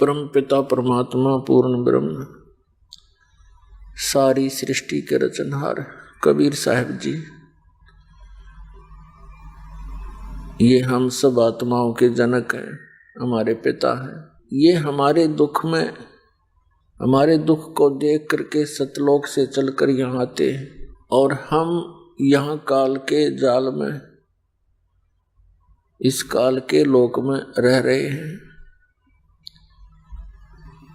परम पिता परमात्मा पूर्ण ब्रह्म सारी सृष्टि के रचनहार कबीर साहब जी, ये हम सब आत्माओं के जनक हैं, हमारे पिता हैं। ये हमारे दुख में, हमारे दुख को देख करके सतलोक से चलकर यहाँ आते हैं और हम यहाँ काल के जाल में, इस काल के लोक में रह रहे हैं।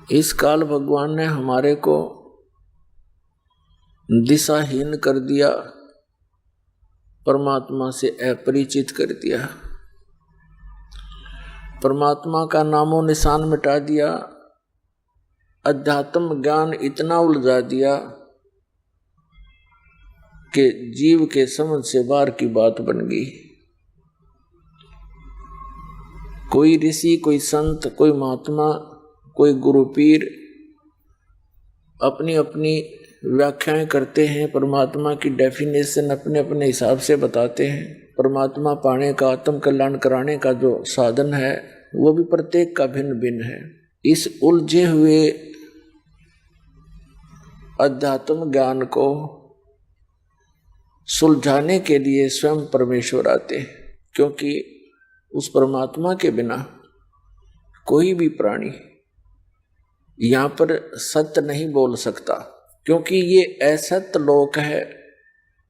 इस काल भगवान ने हमारे को दिशाहीन कर दिया, परमात्मा से अपरिचित कर दिया, परमात्मा का नामो निशान मिटा दिया, अध्यात्म ज्ञान इतना उलझा दिया कि जीव के समझ से बाहर की बात बन गई। कोई ऋषि, कोई संत, कोई महात्मा, कोई गुरु पीर अपनी अपनी व्याख्याएं करते हैं, परमात्मा की डेफिनेशन अपने अपने हिसाब से बताते हैं। परमात्मा पाने का, आत्म कल्याण कराने का जो साधन है वो भी प्रत्येक का भिन्न भिन्न है। इस उलझे हुए अध्यात्म ज्ञान को सुलझाने के लिए स्वयं परमेश्वर आते हैं, क्योंकि उस परमात्मा के बिना कोई भी प्राणी यहाँ पर सत्य नहीं बोल सकता, क्योंकि ये असत्य लोक है।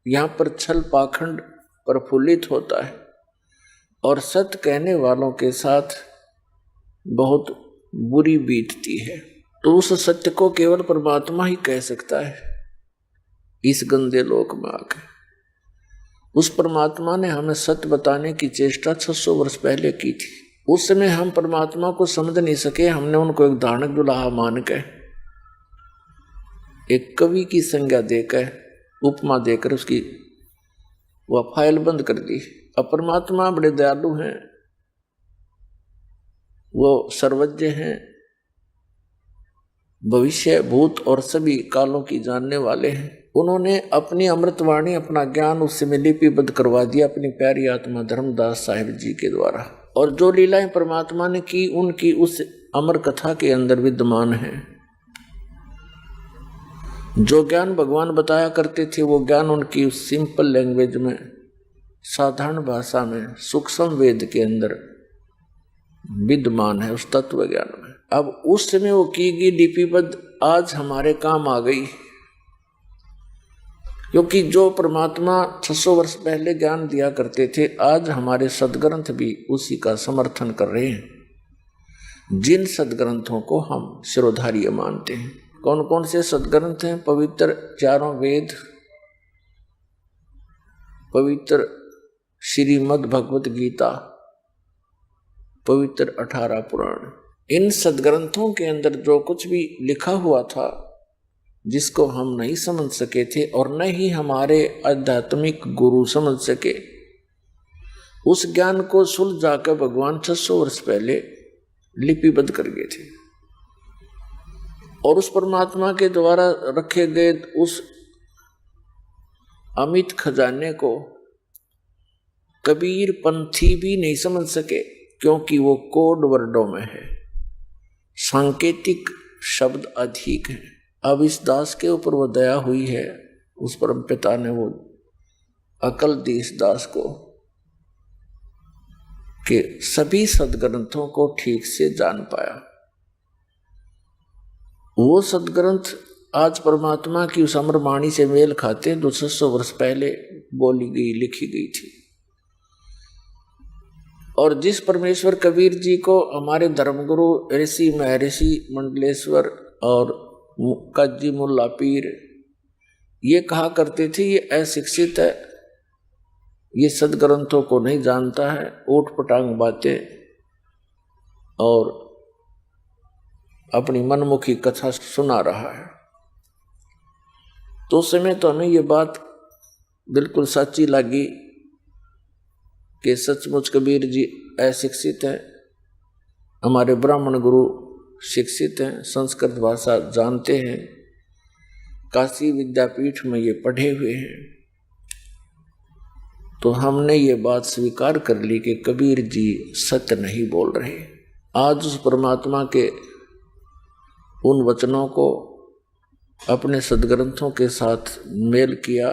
यहाँ पर छल पाखंड प्रफुल्लित होता है और सत्य कहने वालों के साथ बहुत बुरी बीतती है। तो उस सत्य को केवल परमात्मा ही कह सकता है। इस गंदे लोक में आकर उस परमात्मा ने हमें सत्य बताने की चेष्टा 600 वर्ष पहले की थी। उस समय हम परमात्मा को समझ नहीं सके। हमने उनको एक धानक दुल्हा मान के, एक कवि की संज्ञा देकर, उपमा देकर उसकी वह फाइल बंद कर दी। अब परमात्मा बड़े दयालु हैं, वो सर्वज्ञ हैं, भविष्य भूत और सभी कालों की जानने वाले हैं। उन्होंने अपनी अमृतवाणी, अपना ज्ञान उससे लिपिबद्ध करवा दिया अपनी प्यारी आत्मा धर्मदास साहिब जी के द्वारा। और जो लीलाएं परमात्मा ने की, उनकी उस अमर कथा के अंदर विद्यमान है। जो ज्ञान भगवान बताया करते थे, वो ज्ञान उनकी उस सिंपल लैंग्वेज में, साधारण भाषा में, सूक्ष्म वेद के अंदर विद्यमान है, उस तत्व ज्ञान में। अब उस समय वो की गई लिपिबद्ध आज हमारे काम आ गई, क्योंकि जो परमात्मा 600 वर्ष पहले ज्ञान दिया करते थे, आज हमारे सदग्रंथ भी उसी का समर्थन कर रहे हैं। जिन सदग्रंथों को हम शिरोधार्य मानते हैं। कौन कौन से सदग्रंथ हैं? पवित्र 4 वेद, पवित्र श्रीमद् भगवत गीता, पवित्र 18 पुराण। इन सदग्रंथों के अंदर जो कुछ भी लिखा हुआ था, जिसको हम नहीं समझ सके थे और न ही हमारे आध्यात्मिक गुरु समझ सके, उस ज्ञान को सुलझा कर भगवान 600 वर्ष पहले लिपिबद्ध कर गए थे। और उस परमात्मा के द्वारा रखे गए उस अमित खजाने को कबीर पंथी भी नहीं समझ सके, क्योंकि वो कोड वर्डों में है, सांकेतिक शब्द अधिक हैं। अब इस दास के ऊपर वो दया हुई है, उस परम पिता ने वो अकल दी इस दास को कि सभी सदग्रंथों को ठीक से जान पाया। वो सदग्रंथ आज परमात्मा की उस अमर वाणी से मेल खाते, 200 वर्ष पहले बोली गई, लिखी गई थी। और जिस परमेश्वर कबीर जी को हमारे धर्मगुरु ऋषि महर्षि मंडलेश्वर और काजी मुल्ला पीर ये कहा करते थे, ये अशिक्षित है, ये सदग्रंथों को नहीं जानता है, ऊट पटांग बातें और अपनी मनमुखी कथा सुना रहा है। तो उस समय तो हमें ये बात बिल्कुल सच्ची लगी कि सचमुच कबीर जी अशिक्षित हैं, हमारे ब्राह्मण गुरु शिक्षित हैं, संस्कृत भाषा जानते हैं, काशी विद्यापीठ में ये पढ़े हुए हैं। तो हमने ये बात स्वीकार कर ली कि कबीर जी सत्य नहीं बोल रहे। आज उस परमात्मा के उन वचनों को अपने सद्ग्रंथों के साथ मेल किया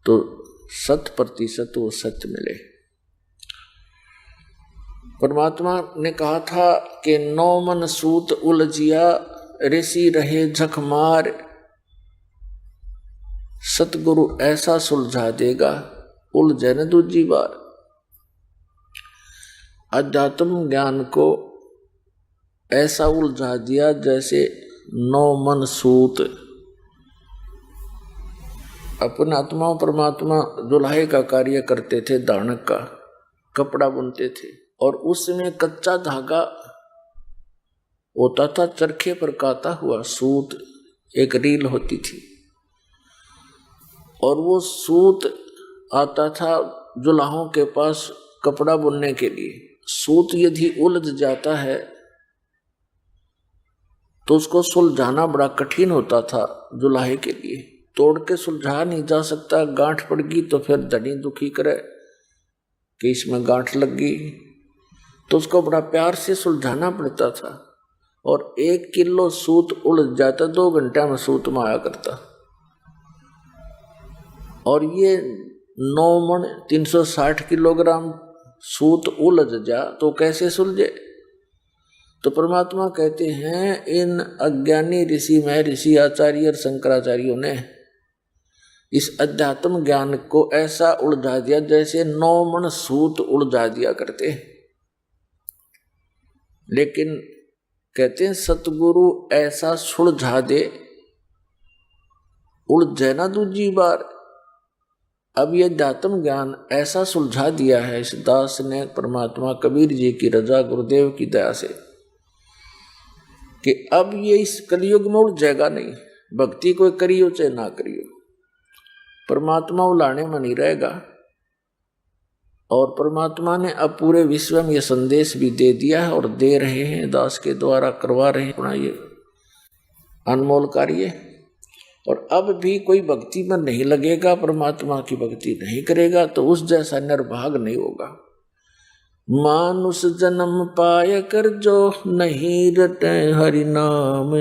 तो 100% वो सत्य मिले। परमात्मा ने कहा था कि 9 मन सूत उलझिया ऋषि रहे झकमार, सतगुरु ऐसा सुलझा देगा उलझे न दूजी बार। अध्यात्म ज्ञान को ऐसा उलझा दिया जैसे 9 मन सूत। अपने आत्मा परमात्मा दुल्हे का कार्य करते थे, दानक का कपड़ा बुनते थे, और उसमें कच्चा धागा होता था, चरखे पर काता हुआ सूत, एक रील होती थी, और वो सूत आता था जुलाहों के पास कपड़ा बुनने के लिए। सूत यदि उलझ जाता है तो उसको सुलझाना बड़ा कठिन होता था जुलाहे के लिए। तोड़ के सुलझा नहीं जा सकता, गांठ पड़ गई तो फिर धनी दुखी करे कि इसमें गांठ लग गई, तो उसको बड़ा प्यार से सुलझाना पड़ता था। और 1 किलो सूत उलझ जाता 2 घंटे में सूत में आया करता। और ये 9 मन 360 किलोग्राम सूत उलझ जा तो कैसे सुलझे? तो परमात्मा कहते हैं इन अज्ञानी ऋषि में ऋषि आचार्य और शंकराचार्यों ने इस अध्यात्म ज्ञान को ऐसा उलझा दिया जैसे 9 मन सूत उलझा दिया करते। लेकिन कहते हैं सतगुरु ऐसा सुलझा दे उलझे ना दूजी बार। अब ये अध्यात्म ज्ञान ऐसा सुलझा दिया है इस दास ने परमात्मा कबीर जी की रजा, गुरुदेव की दया से, कि अब ये इस कलयुग में उलझेगा नहीं। भक्ति कोई करियो चाहे ना करियो, परमात्मा उलाने में नहीं रहेगा। और परमात्मा ने अब पूरे विश्व में ये संदेश भी दे दिया है और दे रहे हैं, दास के द्वारा करवा रहे हैं अपना ये अनमोल कार्य। और अब भी कोई भक्ति में नहीं लगेगा, परमात्मा की भक्ति नहीं करेगा तो उस जैसा निर्भाग नहीं होगा। मानुष जन्म पाय कर जो नहीं रटे हरि नाम,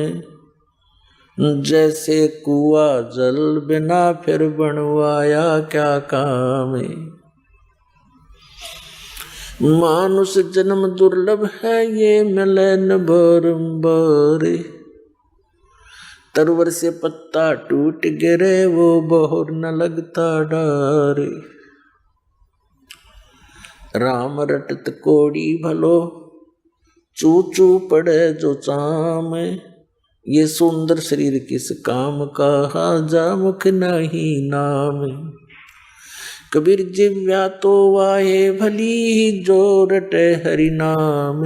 जैसे कुआ जल बिना फिर बनवाया क्या काम। मानुष जन्म दुर्लभ है ये मिले न बारंबार, तरवर से पत्ता टूट गिरे वो बहुर न लगता डार। राम रटत कोड़ी भलो चू चू पड़े जो चाम, ये सुंदर शरीर किस काम का हाजा मुख नहीं नाम। कबीर जिव्या तो वाहे भली जो रटे हरि नाम,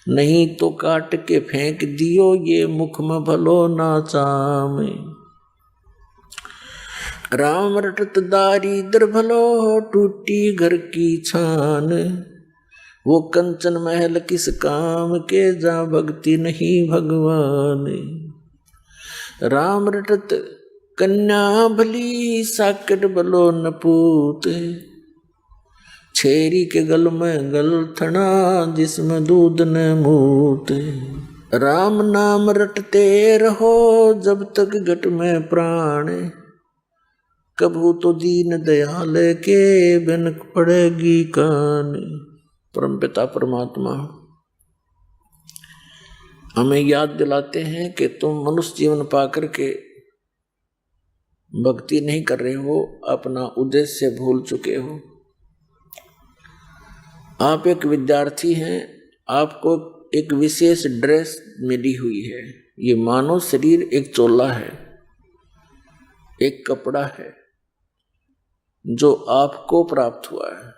नहीं तो काट के फेंक दियो ये मुख में भलो ना चाम। राम रटत दारिद्र भलो टूटी घर की छान, वो कंचन महल किस काम के जा भक्ति नहीं भगवान। राम रटत कन्या भली साकट भलो नपूत, छेरी के गल में गल थना जिसमें दूध न मूत। राम नाम रटते रहो जब तक घट में प्राण, कभू तो दीन दयाल के बिन पड़ेगी कान। परमपिता परमात्मा हमें याद दिलाते हैं कि तुम मनुष्य जीवन पाकर के भक्ति नहीं कर रहे हो, अपना उद्देश्य भूल चुके हो। आप एक विद्यार्थी हैं, आपको एक विशेष ड्रेस मिली हुई है। ये मानव शरीर एक चोला है, एक कपड़ा है जो आपको प्राप्त हुआ है।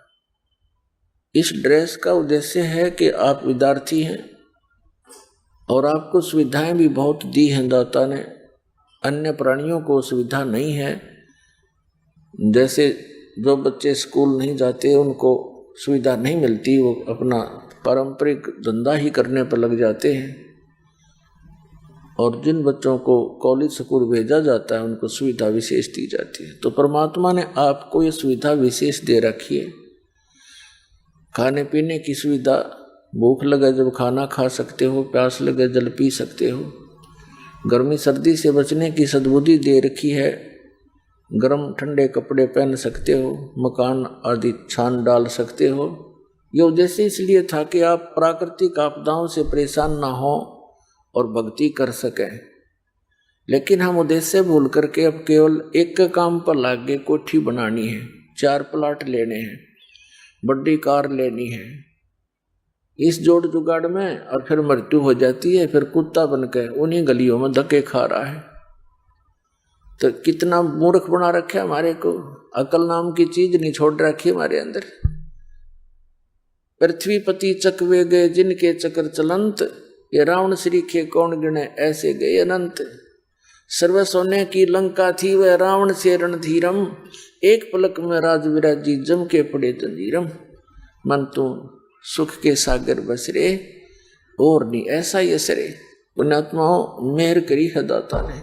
इस ड्रेस का उद्देश्य है कि आप विद्यार्थी हैं और आपको सुविधाएं भी बहुत दी हैं दाता ने। अन्य प्राणियों को सुविधा नहीं है, जैसे जो बच्चे स्कूल नहीं जाते उनको सुविधा नहीं मिलती, वो अपना पारंपरिक धंधा ही करने पर लग जाते हैं। और जिन बच्चों को कॉलेज स्कूल भेजा जाता है उनको सुविधा विशेष दी जाती है। तो परमात्मा ने आपको ये सुविधा विशेष दे रखी है, खाने पीने की सुविधा भूख लगे जब खाना खा सकते हो, प्यास लगे जल पी सकते हो, गर्मी सर्दी से बचने की सद्बुद्धि दे रखी है, गर्म ठंडे कपड़े पहन सकते हो, मकान आदि छान डाल सकते हो। ये उद्देश्य इसलिए था कि आप प्राकृतिक आपदाओं से परेशान ना हो और भक्ति कर सकें। लेकिन हम उद्देश्य भूल करके अब केवल एक के काम पर लाग गए, कोठी बनानी है, 4 प्लाट लेने हैं, बड़ी कार लेनी है, इस जोड़ जुगाड़ में, और फिर मृत्यु हो जाती है, फिर कुत्ता बनकर उन्हीं गलियों में धक्के खा रहा है। तो कितना मूर्ख बना रखे हमारे को, अकल नाम की चीज नहीं छोड़ रखी हमारे अंदर। पृथ्वीपति चकवे गए जिनके चक्र चलंत, ये रावण श्री के कौन गिने ऐसे गए अनंत। सर्व सोने की लंका थी वह रावण से रणधीरम, एक पलक में राज विराजी जम के पड़े जंजीरम। मन तू सुख के सागर बसरे और नहीं ऐसा ही असरे। पुण्यात्माओं मेहर करी है दाता ने,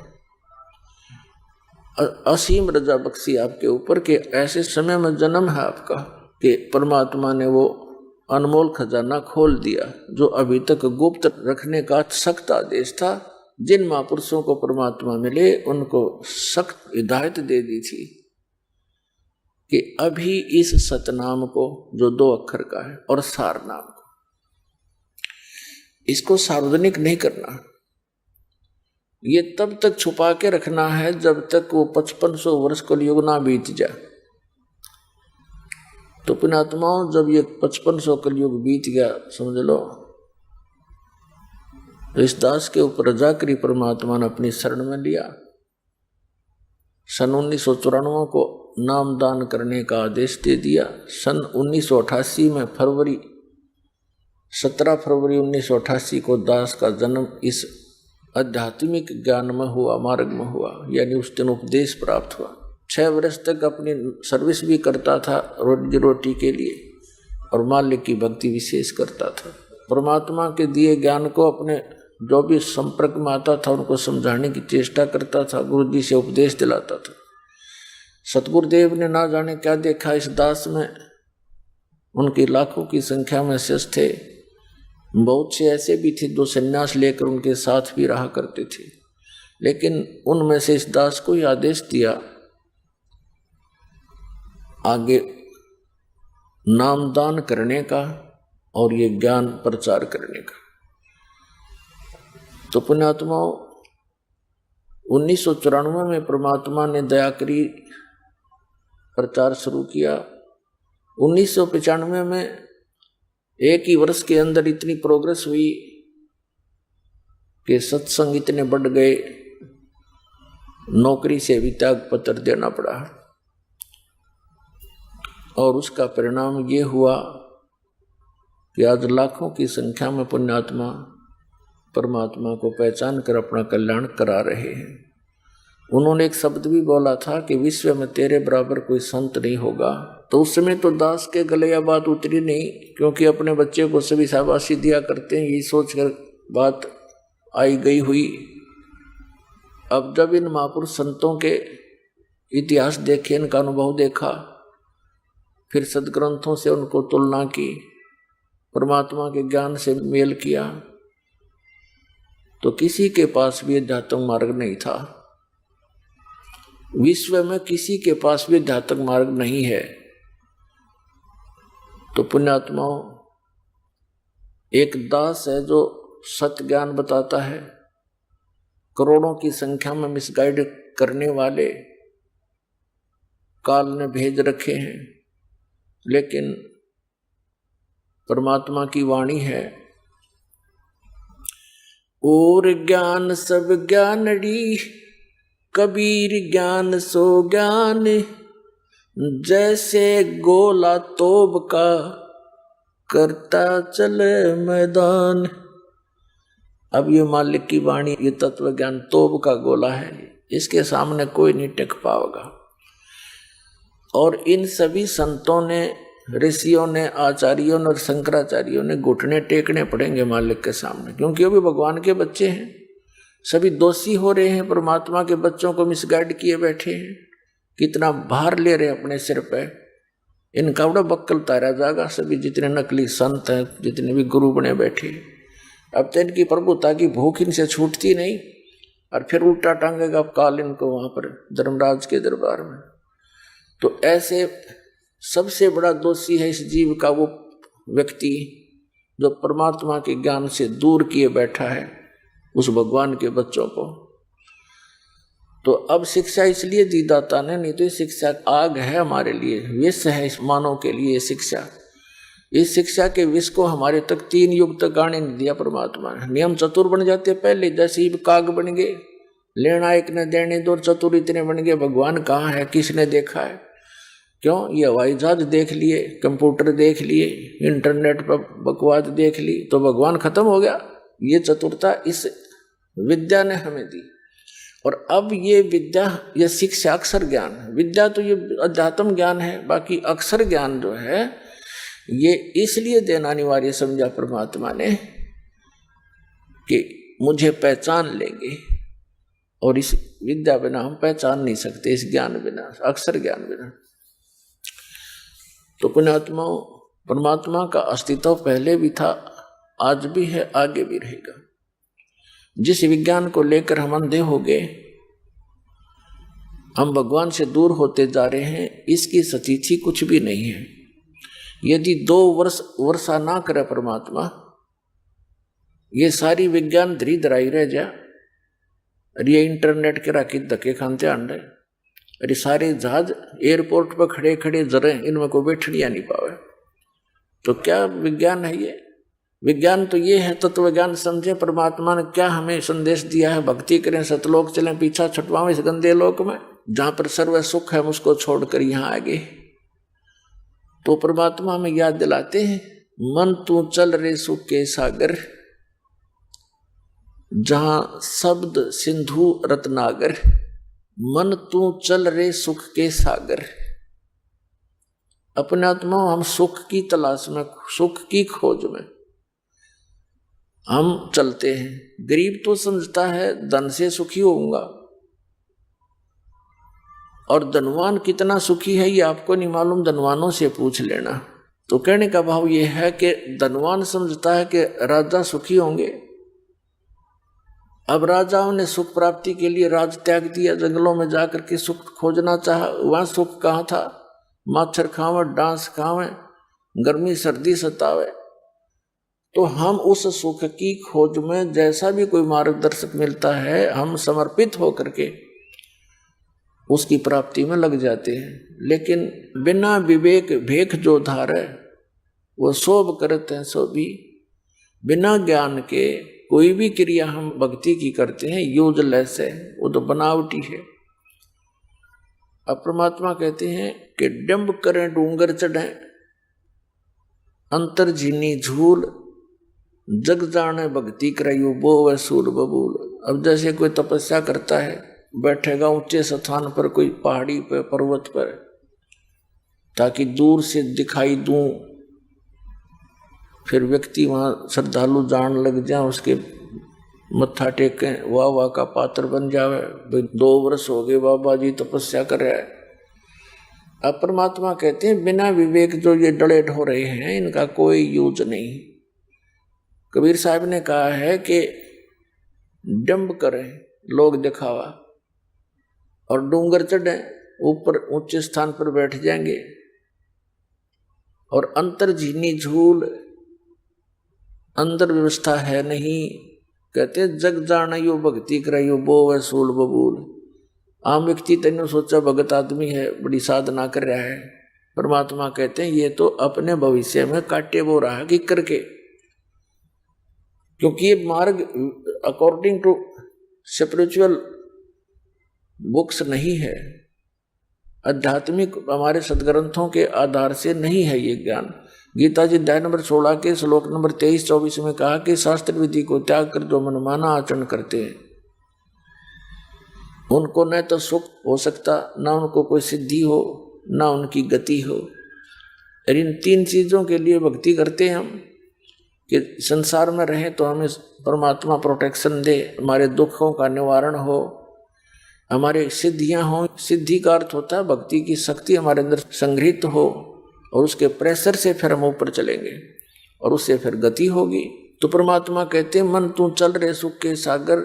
असीम रजा बख्शी आपके ऊपर के ऐसे समय में जन्म है आपका कि परमात्मा ने वो अनमोल खजाना खोल दिया जो अभी तक गुप्त रखने का सख्त आदेश था। जिन महापुरुषों को परमात्मा मिले उनको सख्त हिदायत दे दी थी कि अभी इस सतनाम को, जो 2 अक्षर का है, और सार नाम को, इसको सार्वजनिक नहीं करना, ये तब तक छुपा के रखना है जब तक वो 5500 वर्ष कलयुग ना बीत जाए। तो पुण्यात्माओं जब ये 5500 कलयुग बीत गया, समझ लो इस दास के ऊपर रजा करी परमात्मा ने अपनी शरण में लिया। सन 1994 को नामदान करने का आदेश दे दिया। सन 1988 में 17 फरवरी 1988 को दास का जन्म इस आध्यात्मिक ज्ञान में हुआ, मार्ग में हुआ, यानी उस दिन उपदेश प्राप्त हुआ। 6 वर्ष तक अपनी सर्विस भी करता था रोजी रोटी के लिए, और मालिक की भक्ति विशेष करता था। परमात्मा के दिए ज्ञान को अपने जो भी संपर्क में आता था उनको समझाने की चेष्टा करता था, गुरु जी से उपदेश दिलाता था। सतगुरुदेव ने ना जाने क्या देखा इस दास में, उनकी लाखों की संख्या में शिष्य थे, बहुत से ऐसे भी थे जो संन्यास लेकर उनके साथ भी रहा करते थे, लेकिन उनमें से इस दास को ही आदेश दिया आगे नामदान करने का और ये ज्ञान प्रचार करने का। तो पुण्यात्माओं 1994 में परमात्मा ने दया करी, प्रचार शुरू किया। 1995 में 1 ही वर्ष के अंदर इतनी प्रोग्रेस हुई कि सत्संग इतने बढ़ गए, नौकरी से भी त्याग पत्र देना पड़ा, और उसका परिणाम ये हुआ कि आज लाखों की संख्या में पुण्यात्मा परमात्मा को पहचान कर अपना कल्याण करा रहे हैं। उन्होंने एक शब्द भी बोला था कि विश्व में तेरे बराबर कोई संत नहीं होगा। तो उस समय तो दास के गले यह बात उतरी नहीं, क्योंकि अपने बच्चे को सभी शाबाशी दिया करते हैं, ये सोचकर बात आई गई हुई। अब जब इन महापुरुष संतों के इतिहास देखे, इनका अनुभव देखा, फिर सदग्रंथों से उनको तुलना की, परमात्मा के ज्ञान से मेल किया, तो किसी के पास भी अध्यात्म मार्ग नहीं था। विश्व में किसी के पास भी अध्यात्म मार्ग नहीं है। तो पुण्यात्माओं एक दास है जो सत्य ज्ञान बताता है, करोड़ों की संख्या में मिसगाइड करने वाले काल ने भेज रखे हैं, लेकिन परमात्मा की वाणी है, और ज्ञान सब ज्ञानड़ी, कबीर ज्ञान सो ज्ञान, जैसे गोला तोब का करता चले मैदान। अब ये मालिक की वाणी, ये तत्व ज्ञान तोब का गोला है, इसके सामने कोई नहीं टिक पाएगा। और इन सभी संतों ने, ऋषियों ने, आचार्यों ने और शंकराचार्यों ने घुटने टेकने पड़ेंगे मालिक के सामने, क्योंकि वो भी भगवान के बच्चे हैं। सभी दोषी हो रहे हैं, परमात्मा के बच्चों को मिसगाइड किए बैठे हैं, कितना भार ले रहे हैं अपने सिर पे। इनका बड़ा बक्कल तारा जागा। सभी जितने नकली संत हैं, जितने भी गुरु बने बैठे, अब तो इनकी प्रभुता की भूख इनसे छूटती नहीं, और फिर उल्टा टांगेगा काल इनको वहां पर धर्मराज के दरबार में। तो ऐसे सबसे बड़ा दोषी है इस जीव का वो व्यक्ति जो परमात्मा के ज्ञान से दूर किए बैठा है उस भगवान के बच्चों को। तो अब शिक्षा इसलिए दी दाता ने, नहीं तो ये शिक्षा आग है हमारे लिए, विष है इस मानव के लिए शिक्षा। इस शिक्षा के विष को हमारे तक 3 युग तक आने नहीं दिया परमात्मा ने। नियम चतुर बन जाते पहले, जैसे ही काग बन गए, लेना एक न देने दो, चतुर इतने बन गए। भगवान कहाँ है, किसने देखा है? क्यों? ये हवाई जहाज देख लिए, कंप्यूटर देख लिए, इंटरनेट पर बकवास देख ली, तो भगवान खत्म हो गया। ये चतुरता इस विद्या ने हमें दी। और अब ये विद्या, ये शिक्षा अक्षर ज्ञान, विद्या तो ये अध्यात्म ज्ञान है, बाकी अक्षर ज्ञान जो है ये इसलिए देना अनिवार्य समझा परमात्मा ने कि मुझे पहचान लेंगे, और इस विद्या बिना हम पहचान नहीं सकते, इस ज्ञान बिना, अक्षर ज्ञान बिना। तो पुण्यात्माओं, परमात्मा का अस्तित्व पहले भी था, आज भी है, आगे भी रहेगा। जिस विज्ञान को लेकर हम अंधे हो गए, हम भगवान से दूर होते जा रहे हैं, इसकी सतीथि कुछ भी नहीं है। यदि 2 वर्षा ना करे परमात्मा, ये सारी विज्ञान धरी धराई रह जा, और ये इंटरनेट के राखी धक्के खानते आंडे, अरे सारे जहाज एयरपोर्ट पर खड़े खड़े जरे, इनमें को बैठनिया नहीं पावे, तो क्या विज्ञान है ये? विज्ञान तो ये है, तत्व ज्ञान समझे। परमात्मा ने क्या हमें संदेश दिया है? भक्ति करें, सतलोक चलें, पीछा छुटवाओं इस गंदे लोक में, जहां पर सर्व सुख है, उसको छोड़कर यहाँ आगे। तो परमात्मा हमें याद दिलाते हैं, मन तू चल रे सुख के सागर, जहां शब्द सिंधु रत्नागर, मन तू चल रे सुख के सागर। अपने आत्मा हम सुख की तलाश में, सुख की खोज में हम चलते हैं। गरीब तो समझता है धन से सुखी होऊंगा, और धनवान कितना सुखी है ये आपको नहीं मालूम, धनवानों से पूछ लेना। तो कहने का भाव ये है कि धनवान समझता है कि राजा सुखी होंगे। अब राजाओं ने सुख प्राप्ति के लिए राज त्याग दिया, जंगलों में जाकर के सुख खोजना चाहा। वहां सुख कहाँ था? मच्छर खावे, डांस खावे, गर्मी सर्दी सतावे। तो हम उस सुख की खोज में जैसा भी कोई मार्गदर्शक मिलता है, हम समर्पित होकर के उसकी प्राप्ति में लग जाते हैं। लेकिन बिना विवेक भेख जो धारे, वो शोभ करते हैं सो भी। बिना ज्ञान के कोई भी क्रिया हम भक्ति की करते हैं, यूजलेस है, वो तो बनावटी है। अब परमात्मा कहते हैं कि डंब करें डूंगर चढ़े, अंतर झीनी झूल, जग जाने भक्ति कराइयो बो व सूल बबूल। अब जैसे कोई तपस्या करता है, बैठेगा ऊंचे स्थान पर, कोई पहाड़ी पर, पर्वत पर, ताकि दूर से दिखाई दूं, फिर व्यक्ति वहां श्रद्धालु जान लग जाए, उसके मत्था टेके, वाह वाह का पात्र बन जावे। 2 वर्ष हो गए बाबा जी तपस्या कर रहे हैं। अब परमात्मा कहते हैं बिना विवेक जो ये डले ढो रहे हैं, इनका कोई यूज नहीं। कबीर साहब ने कहा है कि डंब करें लोग दिखावा, और डूंगर चढ़े, ऊपर ऊंचे स्थान पर बैठ जाएंगे, और अंतर झीनी झूल, अंदर व्यवस्था है नहीं। कहते जग जानियो भक्ति कराइयो बो व सूल बबूल। आम व्यक्ति तेने सोचा भगत आदमी है, बड़ी साधना कर रहा है। परमात्मा कहते हैं ये तो अपने भविष्य में काटे बो रहा है कि करके, क्योंकि ये मार्ग अकॉर्डिंग टू स्पिरिचुअल बुक्स नहीं है, आध्यात्मिक हमारे सदग्रंथों के आधार से नहीं है ये ज्ञान। गीता जी अध्याय नंबर 16 के श्लोक नंबर 23-24 में कहा कि शास्त्र विधि को त्याग कर जो मनमाना आचरण करते हैं, उनको न तो सुख हो सकता, ना उनको कोई सिद्धि हो, ना उनकी गति हो। और इन 3 चीजों के लिए भक्ति करते हैं हम कि संसार में रहें तो हमें परमात्मा प्रोटेक्शन दे, हमारे दुखों का निवारण हो, हमारे सिद्धियां हो। सिद्धि का अर्थ होता है भक्ति की शक्ति हमारे अंदर संग्रहित हो, और उसके प्रेशर से फिर हम ऊपर चलेंगे और उससे फिर गति होगी। तो परमात्मा कहते हैं मन तू चल रहे सुख के सागर,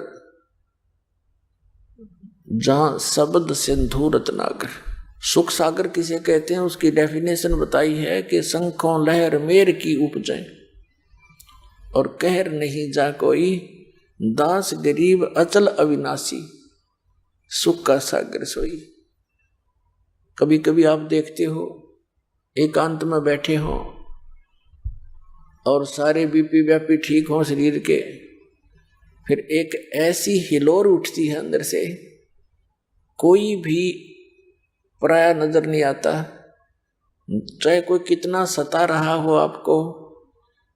जहां शब्द सिंधु रत्नाकर। सुख सागर किसे कहते हैं उसकी डेफिनेशन बताई है कि शंखों लहर मेर की उपजे और कहर नहीं जा कोई, दास गरीब अचल अविनाशी सुख का सागर सोई। कभी कभी आप देखते हो एकांत में बैठे हो और सारे बीपी व्यापी ठीक हो शरीर के, फिर एक ऐसी हिलोर उठती है अंदर से, कोई भी पराया नजर नहीं आता, चाहे कोई कितना सता रहा हो आपको,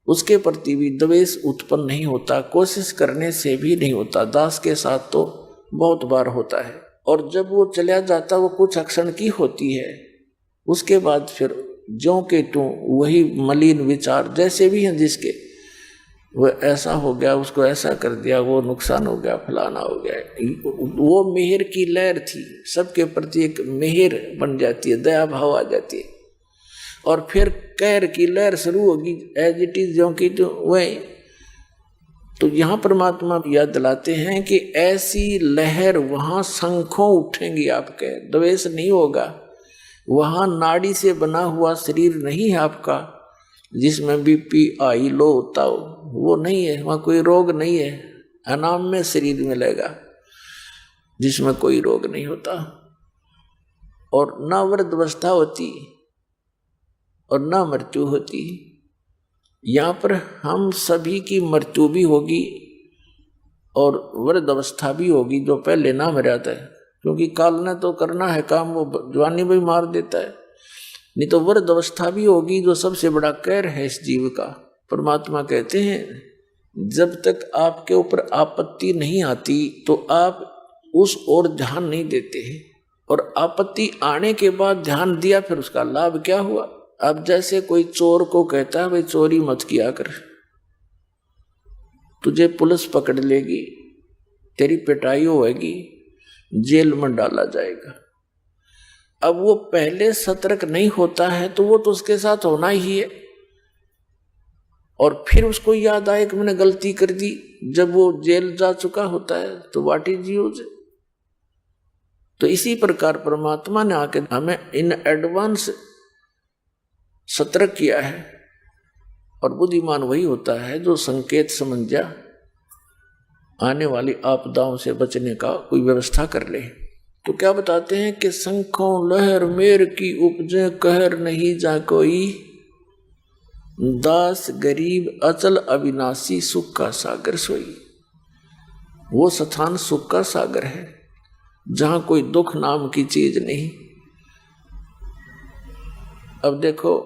उसके प्रति भी द्वेष उत्पन्न नहीं होता, कोशिश करने से भी नहीं होता। दास के साथ तो बहुत बार होता है। और जब वो चला जाता वो कुछ क्षण की होती है, उसके बाद फिर ज्यों के त्यों वही मलिन विचार जैसे भी हैं जिसके, वो ऐसा हो गया, उसको ऐसा कर दिया, वो नुकसान हो गया, फलाना हो गया। वो मेहर की लहर थी, सबके प्रति एक मेहर बन जाती है, दया भाव आ जाती है, और फिर कहर की लहर शुरू होगी एज इट इज ज्यों की त्यों वही। तो यहाँ परमात्मा याद दिलाते हैं कि ऐसी लहर वहाँ शंखों उठेंगी आपके, द्वेष नहीं होगा। वहाँ नाड़ी से बना हुआ शरीर नहीं है आपका जिसमें बीपी हाई लो होता हो, वो नहीं है। वहाँ कोई रोग नहीं है, अनाम में शरीर मिलेगा जिसमें कोई रोग नहीं होता, और ना वृद्धावस्था होती और ना मृत्यु होती। यहाँ पर हम सभी की मृत्यु भी होगी और वृद्धावस्था भी होगी, जो पहले ना मर जाता है, क्योंकि काल ने तो करना है काम, वो जवानी भी मार देता है। नहीं तो वृद्धावस्था भी होगी, जो सबसे बड़ा कहर है इस जीव का। परमात्मा कहते हैं जब तक आपके ऊपर आपत्ति नहीं आती तो आप उस ओर ध्यान नहीं देते हैं, और आपत्ति आने के बाद ध्यान दिया, फिर उसका लाभ क्या हुआ। अब जैसे कोई चोर को कहता है भाई चोरी मत किया कर, तुझे पुलिस पकड़ लेगी, तेरी पिटाई होगी, जेल में डाला जाएगा। अब वो पहले सतर्क नहीं होता है तो वो तो उसके साथ होना ही है, और फिर उसको याद आए कि मैंने गलती कर दी, जब वो जेल जा चुका होता है तो व्हाट इज यूज। तो इसी प्रकार परमात्मा ने आके हमें इन एडवांस सतर्क किया है, और बुद्धिमान वही होता है जो संकेत समझ जा आने वाली आपदाओं से बचने का कोई व्यवस्था कर ले। तो क्या बताते हैं कि शंखों लहर मेर की उपजे कहर नहीं जा कोई, दास गरीब अचल अविनाशी सुख का सागर सोई। वो स्थान सुख का सागर है जहां कोई दुख नाम की चीज नहीं। अब देखो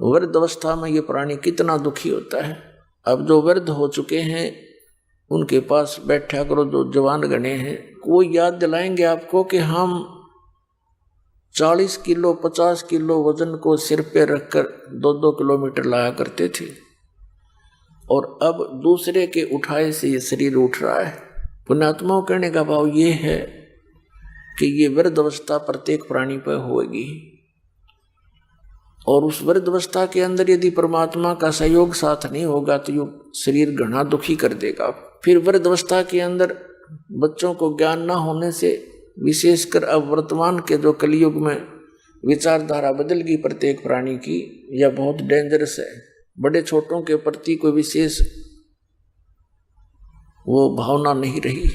वृद्ध अवस्था में ये प्राणी कितना दुखी होता है। अब जो वृद्ध हो चुके हैं उनके पास बैठा करो, जो जवान गणे हैं, वो याद दिलाएंगे आपको कि हम 40 किलो 50 किलो वजन को सिर पे रखकर 2-2 किलोमीटर लाया करते थे, और अब दूसरे के उठाए से ये शरीर उठ रहा है। पुण्यात्माओं कहने का भाव ये है कि ये वृद्ध अवस्था प्रत्येक प्राणी पर होगी, और उस वृद्ध अवस्था के अंदर यदि परमात्मा का सहयोग साथ नहीं होगा तो ये शरीर घना दुखी कर देगा। फिर वृद्ध अवस्था के अंदर बच्चों को ज्ञान न होने से, विशेषकर अब वर्तमान के जो कलयुग में विचारधारा बदल गई प्रत्येक प्राणी की, यह बहुत डेंजरस है। बड़े छोटों के प्रति कोई विशेष वो भावना नहीं रही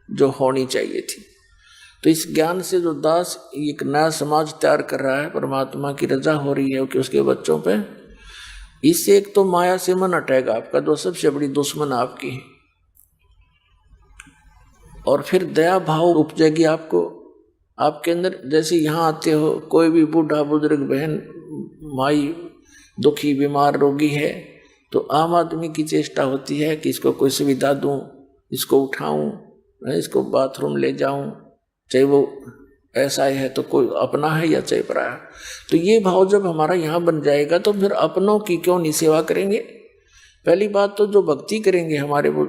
जो होनी चाहिए थी। तो इस ज्ञान से जो दास एक नया समाज तैयार कर रहा है, परमात्मा की रजा हो रही है कि उसके बच्चों पे, इससे एक तो माया से मन हटेगा आपका, जो सबसे बड़ी दुश्मन आपकी है, और फिर दया भाव उपजेगी आपको आपके अंदर। जैसे यहाँ आते हो, कोई भी बूढ़ा बुजुर्ग बहन माई दुखी बीमार रोगी है, तो आम आदमी की चेष्टा होती है कि इसको कोई सुविधा दूं, इसको उठाऊं, इसको बाथरूम ले जाऊं, चाहे वो ऐसा है तो कोई अपना है या चाहे पराया। तो ये भाव जब हमारा यहाँ बन जाएगा तो फिर अपनों की क्यों नहीं सेवा करेंगे। पहली बात तो जो भक्ति करेंगे हमारे वो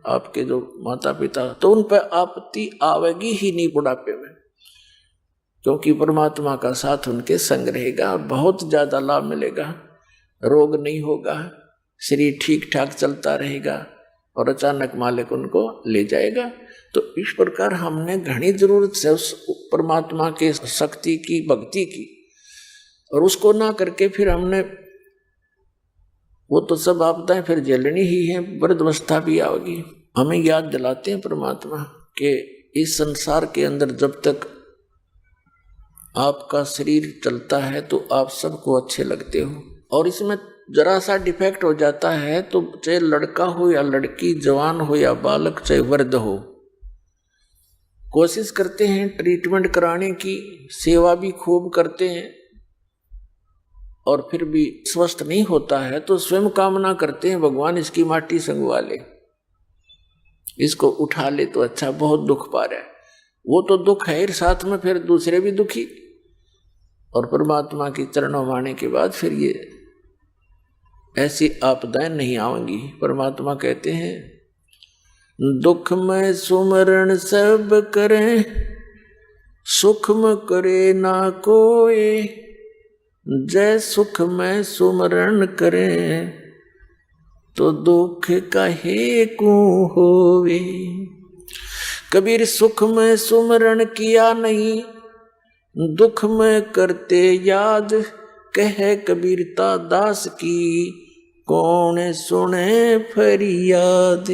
आपके जो माता पिता, तो उन पर आपत्ति आवेगी ही नहीं बुढ़ापे में, क्योंकि परमात्मा का साथ उनके संग रहेगा, बहुत ज्यादा लाभ मिलेगा, रोग नहीं होगा, शरीर ठीक ठाक चलता रहेगा और अचानक मालिक उनको ले जाएगा। तो इस प्रकार हमने घनी जरूरत से उस परमात्मा के शक्ति की, भक्ति की, और उसको ना करके फिर हमने वो तो सब आपदाएं फिर झेलनी ही है, वृद्धावस्था भी आएगी। हमें याद दिलाते हैं परमात्मा कि इस संसार के अंदर जब तक आपका शरीर चलता है तो आप सबको अच्छे लगते हो, और इसमें जरा सा डिफेक्ट हो जाता है तो चाहे लड़का हो या लड़की, जवान हो या बालक, चाहे वृद्ध हो, कोशिश करते हैं ट्रीटमेंट कराने की, सेवा भी खूब करते हैं, और फिर भी स्वस्थ नहीं होता है तो स्वयं कामना करते हैं भगवान इसकी माटी संगवा ले, इसको उठा ले तो अच्छा, बहुत दुख पा रहा है। वो तो दुख है, साथ में फिर दूसरे भी दुखी, और परमात्मा की चरणों में आने के बाद फिर ये ऐसी आपदाएं नहीं आएंगी। परमात्मा कहते हैं दुख में सुमरण सब करें, सुख में करे ना कोई, जय सुख में सुमरण करें तो दुख काहे को होवे। कबीर सुख में सुमरण किया नहीं, दुख में करते याद, कहे कबीरता दास की कौन सुने फरियाद।